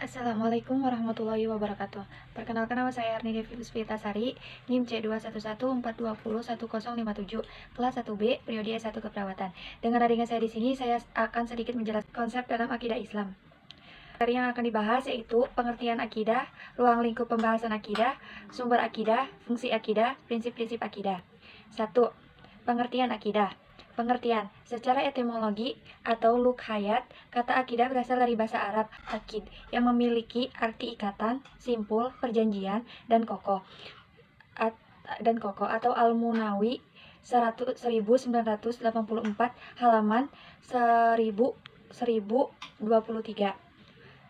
Assalamualaikum warahmatullahi wabarakatuh. Perkenalkan, nama saya Arni Devi Puspitasari, NIM C21114201057, kelas 1B, periode S1 Keperawatan. Dengan adanya saya di sini, saya akan sedikit menjelaskan konsep dalam akidah Islam. Materi yang akan dibahas yaitu pengertian akidah, ruang lingkup pembahasan akidah, sumber akidah, fungsi akidah, prinsip-prinsip akidah. 1. Pengertian akidah. Pengertian, secara etimologi atau lughayat, kata akidah berasal dari bahasa Arab akid yang memiliki arti ikatan, simpul, perjanjian, dan kokoh. Atau Al-Munawi 1984 halaman 1023.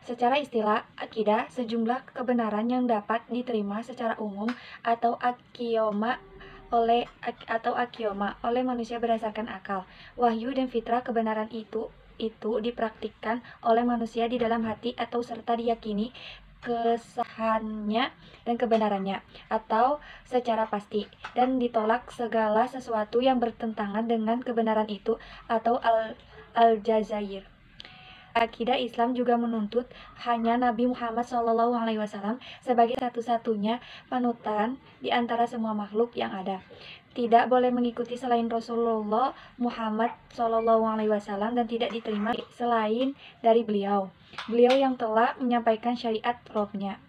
Secara istilah, akidah sejumlah kebenaran yang dapat diterima secara umum atau aksioma oleh manusia berdasarkan akal, wahyu dan fitrah. Kebenaran itu dipraktikkan oleh manusia di dalam hati atau serta diyakini kesahannya dan kebenarannya atau secara pasti, dan ditolak segala sesuatu yang bertentangan dengan kebenaran itu atau al-jazair. Akidah Islam juga menuntut hanya Nabi Muhammad SAW sebagai satu-satunya panutan di antara semua makhluk yang ada. Tidak boleh mengikuti selain Rasulullah Muhammad SAW dan tidak diterima selain dari beliau. Beliau yang telah menyampaikan syariat Robnya.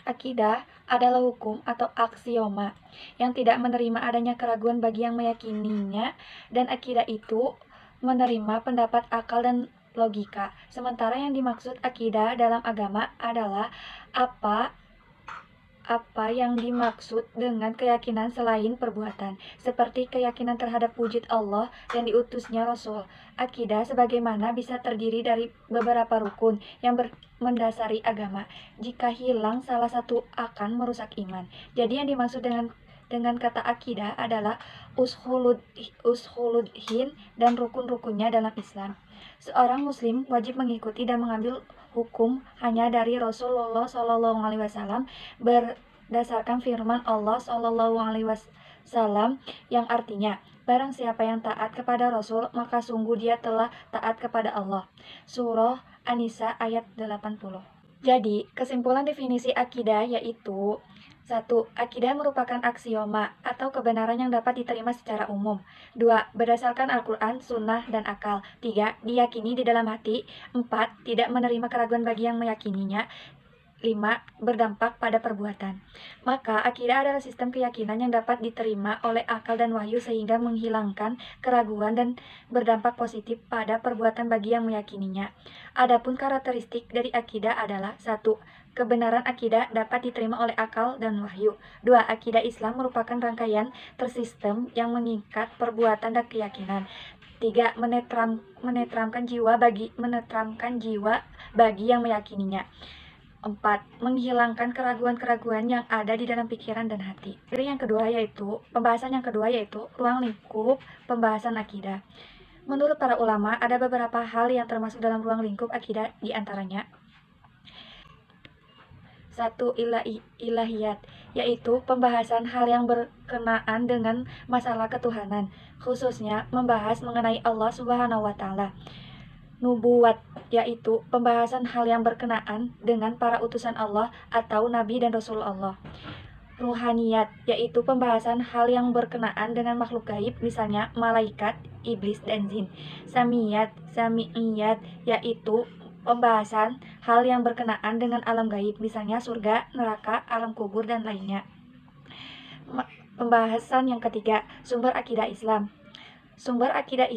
Akidah adalah hukum atau aksioma yang tidak menerima adanya keraguan bagi yang meyakininya, dan akidah itu menerima pendapat akal dan logika. Sementara yang dimaksud akidah dalam agama adalah apa yang dimaksud dengan keyakinan selain perbuatan, seperti keyakinan terhadap wujud Allah dan diutusnya Rasul. Akidah sebagaimana bisa terdiri dari beberapa rukun yang mendasari agama. Jika hilang salah satu akan merusak iman. Jadi yang dimaksud dengan kata akidah adalah ushuluddin dan rukun-rukunnya dalam Islam. Seorang muslim wajib mengikuti dan mengambil hukum hanya dari Rasulullah SAW berdasarkan firman Allah SAW yang artinya, barang siapa yang taat kepada Rasul, maka sungguh dia telah taat kepada Allah. Surah An-Nisa ayat 80. Jadi, kesimpulan definisi akidah yaitu: 1. Akidah merupakan aksioma atau kebenaran yang dapat diterima secara umum. 2. Berdasarkan Al-Quran, Sunnah, dan akal. 3. Diyakini di dalam hati. 4. Tidak menerima keraguan bagi yang meyakininya. 5. Berdampak pada perbuatan. Maka, akidah adalah sistem keyakinan yang dapat diterima oleh akal dan wahyu sehingga menghilangkan keraguan dan berdampak positif pada perbuatan bagi yang meyakininya. Adapun karakteristik dari akidah adalah: 1. Kebenaran akidah dapat diterima oleh akal dan wahyu. 2. Akidah Islam merupakan rangkaian tersistem yang mengikat perbuatan dan keyakinan. 3. Menetramkan jiwa bagi yang meyakininya. 4. Menghilangkan keraguan-keraguan yang ada di dalam pikiran dan hati. Pembahasan yang kedua yaitu ruang lingkup pembahasan akidah. Menurut para ulama, ada beberapa hal yang termasuk dalam ruang lingkup akidah, di antaranya: 1. Ilahiyat, yaitu pembahasan hal yang berkenaan dengan masalah ketuhanan, khususnya membahas mengenai Allah Subhanahu wa Ta'ala. Nubuwat, yaitu pembahasan hal yang berkenaan dengan para utusan Allah atau Nabi dan Rasul Allah. Ruhaniyat, yaitu pembahasan hal yang berkenaan dengan makhluk gaib, misalnya malaikat, iblis, dan jin. Samiyat, yaitu pembahasan hal yang berkenaan dengan alam gaib, misalnya surga, neraka, alam kubur, dan lainnya. Pembahasan yang ketiga, sumber akidah Islam. Sumber akidah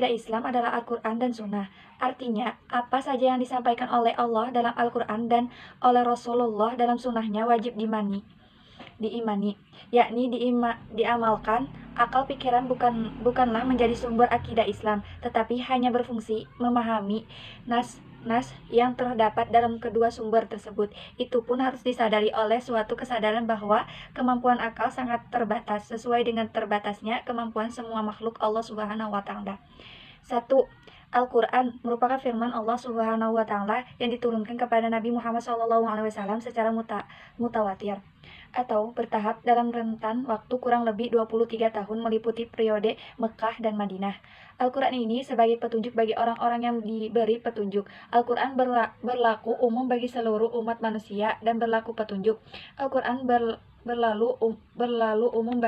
Islam adalah Al-Quran dan Sunnah. Artinya, apa saja yang disampaikan oleh Allah dalam Al-Quran dan oleh Rasulullah dalam Sunnahnya wajib diimani, yakni diamalkan. Akal pikiran bukanlah menjadi sumber akidah Islam, tetapi hanya berfungsi memahami nas yang terdapat dalam kedua sumber tersebut. Itu pun harus disadari oleh suatu kesadaran bahwa kemampuan akal sangat terbatas, sesuai dengan terbatasnya kemampuan semua makhluk Allah Subhanahu wa Ta'ala. 1. Al-Quran merupakan firman Allah Subhanahu wa Ta'ala yang diturunkan kepada Nabi Muhammad SAW secara mutawatir. atau bertahap dalam rentan waktu kurang lebih 23 tahun meliputi periode Mekah dan Madinah. Al-Quran ini sebagai petunjuk bagi orang-orang yang diberi petunjuk. Al-Quran berlaku umum bagi seluruh umat manusia dan berlaku petunjuk. Al-Quran berlalu umum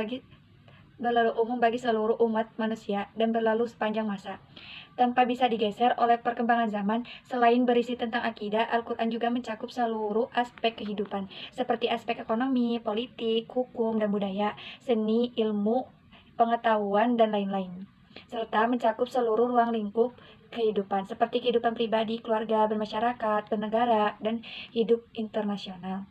bagi seluruh umat manusia dan berlalu sepanjang masa, tanpa bisa digeser oleh perkembangan zaman. Selain berisi tentang akidah, Al-Quran juga mencakup seluruh aspek kehidupan, seperti aspek ekonomi, politik, hukum, dan budaya, seni, ilmu, pengetahuan, dan lain-lain, serta mencakup seluruh ruang lingkup kehidupan, seperti kehidupan pribadi, keluarga, bermasyarakat, bernegara, dan hidup internasional.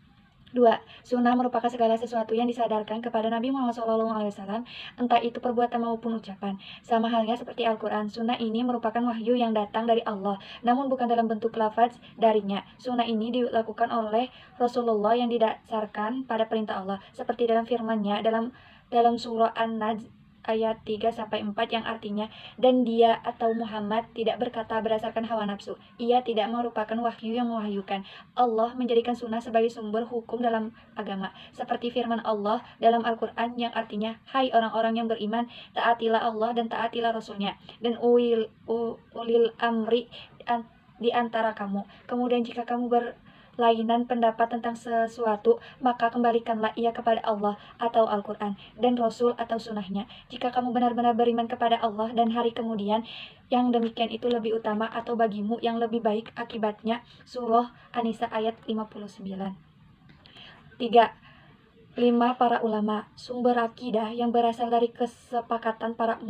2. Sunnah merupakan segala sesuatu yang disadarkan kepada Nabi Muhammad SAW, entah itu perbuatan maupun ucapan. Sama halnya seperti Al-Quran, sunnah ini merupakan wahyu yang datang dari Allah, namun bukan dalam bentuk lafaz darinya. Sunnah ini dilakukan oleh Rasulullah yang didasarkan pada perintah Allah, seperti dalam firman-Nya dalam surah An-Najm ayat 3-4 yang artinya, dan dia atau Muhammad tidak berkata berdasarkan hawa nafsu. Ia tidak merupakan wahyu yang mewahyukan. Allah menjadikan sunnah sebagai sumber hukum dalam agama, seperti firman Allah dalam Al-Quran yang artinya, hai orang-orang yang beriman, taatilah Allah dan taatilah Rasulnya, dan ulil amri di antara kamu. Kemudian jika kamu berlainan pendapat tentang sesuatu, maka kembalikanlah ia kepada Allah atau Al-Quran dan Rasul atau sunnahnya. Jika kamu benar-benar beriman kepada Allah dan hari kemudian, yang demikian itu lebih utama atau bagimu yang lebih baik akibatnya. Surah An-Nisa ayat 59. 3. 5. Para ulama. Sumber akidah yang berasal dari kesepakatan para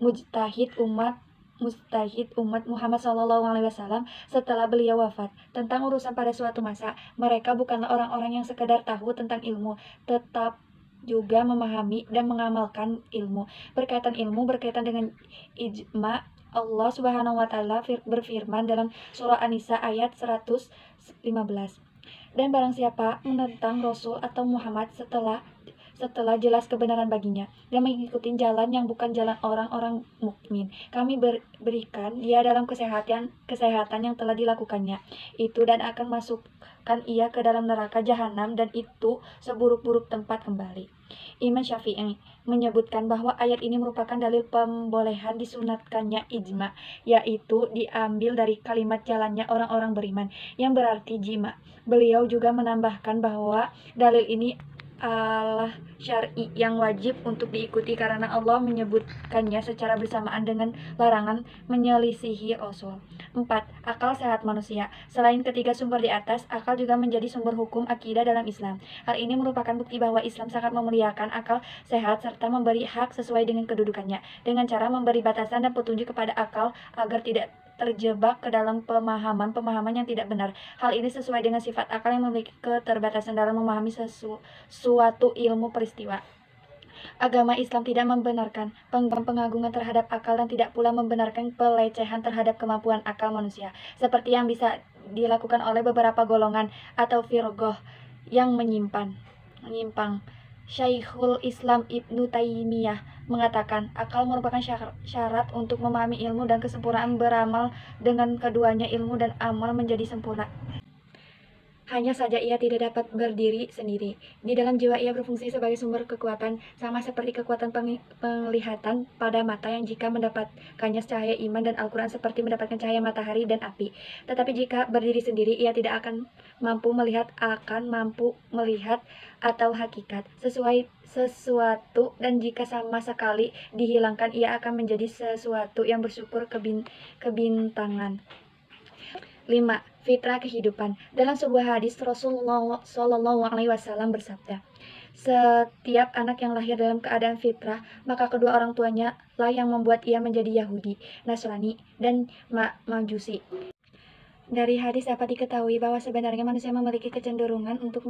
mujtahid umat Muhammad SAW setelah beliau wafat tentang urusan pada suatu masa. Mereka bukanlah orang-orang yang sekedar tahu tentang ilmu, tetap juga memahami dan mengamalkan ilmu. Berkaitan ilmu berkaitan dengan ijma, Allah Subhanahu wa taala berfirman dalam surah An-Nisa ayat 115. Dan barang siapa menentang Rasul atau Muhammad setelah jelas kebenaran baginya dan mengikuti jalan yang bukan jalan orang-orang mukmin, kami berikan dia dalam kesehatan yang telah dilakukannya itu, dan akan masukkan ia ke dalam neraka jahanam, dan itu seburuk-buruk tempat kembali. Imam Syafi'i menyebutkan bahwa ayat ini merupakan dalil pembolehan disunatkannya ijma, yaitu diambil dari kalimat jalannya orang-orang beriman yang berarti jima. Beliau juga menambahkan bahwa dalil ini Allah syar'i yang wajib untuk diikuti karena Allah menyebutkannya secara bersamaan dengan larangan menyelisihi Rasul. 4. Akal sehat manusia. Selain ketiga sumber di atas, akal juga menjadi sumber hukum akidah dalam Islam. Hal ini merupakan bukti bahwa Islam sangat memuliakan akal sehat serta memberi hak sesuai dengan kedudukannya, dengan cara memberi batasan dan petunjuk kepada akal agar tidak terjebak ke dalam pemahaman yang tidak benar. Hal ini sesuai dengan sifat akal yang memiliki keterbatasan dalam memahami suatu ilmu peristiwa. Agama Islam tidak membenarkan pengagungan terhadap akal dan tidak pula membenarkan pelecehan terhadap kemampuan akal manusia, seperti yang bisa dilakukan oleh beberapa golongan atau firqah yang menyimpang. Syekhul Islam Ibnu Taimiyah mengatakan, akal merupakan syarat untuk memahami ilmu dan kesempurnaan beramal. Dengan keduanya ilmu dan amal menjadi sempurna. Hanya saja ia tidak dapat berdiri sendiri. Di dalam jiwa ia berfungsi sebagai sumber kekuatan, sama seperti kekuatan penglihatan pada mata yang jika mendapatkannya cahaya iman dan Al-Quran seperti mendapatkan cahaya matahari dan api. Tetapi jika berdiri sendiri, ia tidak akan mampu melihat atau hakikat sesuatu, dan jika sama sekali dihilangkan, ia akan menjadi sesuatu yang bersyukur kebintangan. 5. Fitrah kehidupan. Dalam sebuah hadis Rasulullah SAW bersabda, setiap anak yang lahir dalam keadaan fitrah, maka kedua orang tuanya lah yang membuat ia menjadi Yahudi, Nasrani, dan Majusi. Dari hadis dapat diketahui bahwa sebenarnya manusia memiliki kecenderungan untuk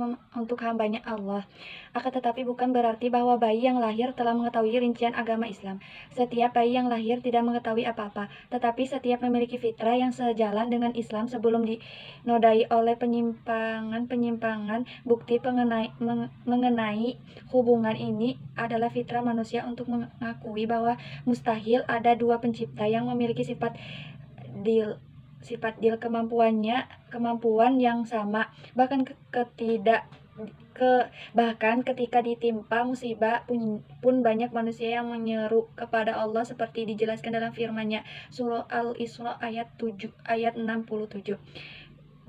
hambanya Allah. Akan tetapi bukan berarti bahwa bayi yang lahir telah mengetahui rincian agama Islam. Setiap bayi yang lahir tidak mengetahui apa-apa, tetapi setiap memiliki fitrah yang sejalan dengan Islam sebelum dinodai oleh penyimpangan. Bukti mengenai hubungan ini adalah fitrah manusia untuk mengakui bahwa mustahil ada dua pencipta yang memiliki sifat kemampuan yang sama. Bahkan Bahkan ketika ditimpa musibah pun banyak manusia yang menyeru kepada Allah seperti dijelaskan dalam firman-Nya surah Al-Isra ayat 67,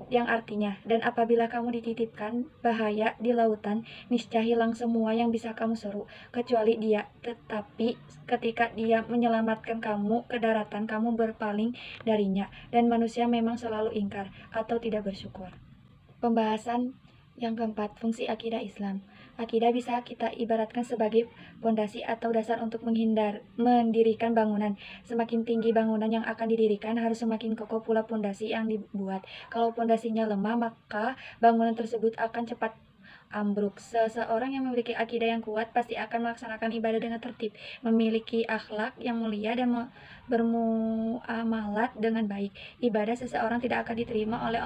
yang artinya, dan apabila kamu dititipkan bahaya di lautan, niscaya hilang semua yang bisa kamu seru kecuali Dia, tetapi ketika Dia menyelamatkan kamu ke daratan, kamu berpaling darinya, dan manusia memang selalu ingkar atau tidak bersyukur. Pembahasan yang keempat, fungsi akidah Islam. Akidah bisa kita ibaratkan sebagai fondasi atau dasar untuk mendirikan bangunan. Semakin tinggi bangunan yang akan didirikan, harus semakin kokoh pula fondasi yang dibuat. Kalau fondasinya lemah, maka bangunan tersebut akan cepat ambruk. Seseorang yang memiliki akidah yang kuat pasti akan melaksanakan ibadah dengan tertib, memiliki akhlak yang mulia, dan bermuamalat dengan baik. Ibadah seseorang tidak akan diterima oleh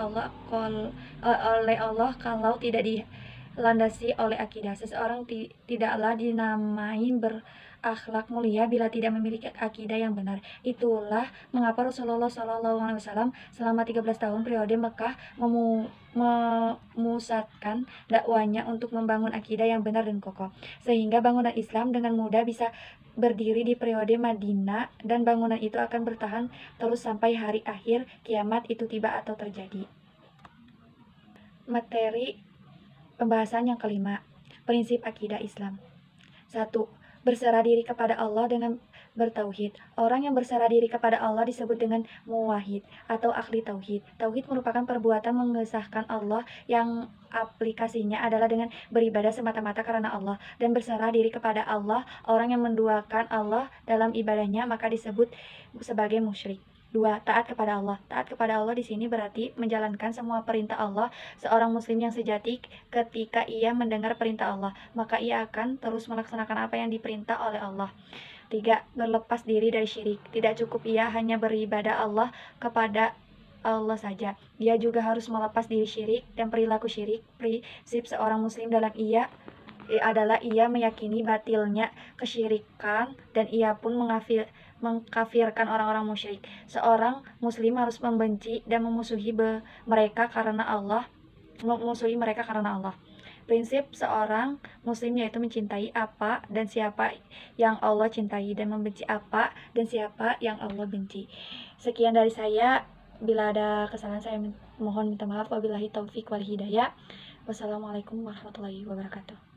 Allah kalau tidak dilandasi oleh akidah. Seseorang tidaklah dinamai berakhlak mulia bila tidak memiliki akidah yang benar. Itulah mengapa Rasulullah SAW selama 13 tahun periode Mekah memusatkan dakwanya untuk membangun akidah yang benar dan kokoh, sehingga bangunan Islam dengan mudah bisa berdiri di periode Madinah, dan bangunan itu akan bertahan terus sampai hari akhir kiamat itu tiba atau terjadi. Materi pembahasan yang kelima, prinsip akidah Islam. 1. Berserah diri kepada Allah dengan bertauhid. Orang yang berserah diri kepada Allah disebut dengan muwahhid atau ahli tauhid. Tauhid merupakan perbuatan mengesahkan Allah yang aplikasinya adalah dengan beribadah semata-mata karena Allah dan berserah diri kepada Allah. Orang yang menduakan Allah dalam ibadahnya maka disebut sebagai musyrik. 2. Taat kepada Allah. Taat kepada Allah di sini berarti menjalankan semua perintah Allah. Seorang muslim yang sejati ketika ia mendengar perintah Allah, maka ia akan terus melaksanakan apa yang diperintah oleh Allah. 3. Berlepas diri dari syirik. Tidak cukup ia hanya beribadah Allah kepada Allah saja. Dia juga harus melepas diri syirik dan perilaku syirik. Prinsip seorang muslim dalam adalah ia meyakini batilnya kesyirikan dan ia pun mengkafirkan orang-orang musyrik. Seorang muslim harus membenci dan memusuhi mereka karena Allah. Prinsip seorang muslim yaitu mencintai apa dan siapa yang Allah cintai dan membenci apa dan siapa yang Allah benci. Sekian dari saya. Bila ada kesalahan saya mohon minta maaf. Wabillahi taufik wal hidayah. Wassalamualaikum warahmatullahi wabarakatuh.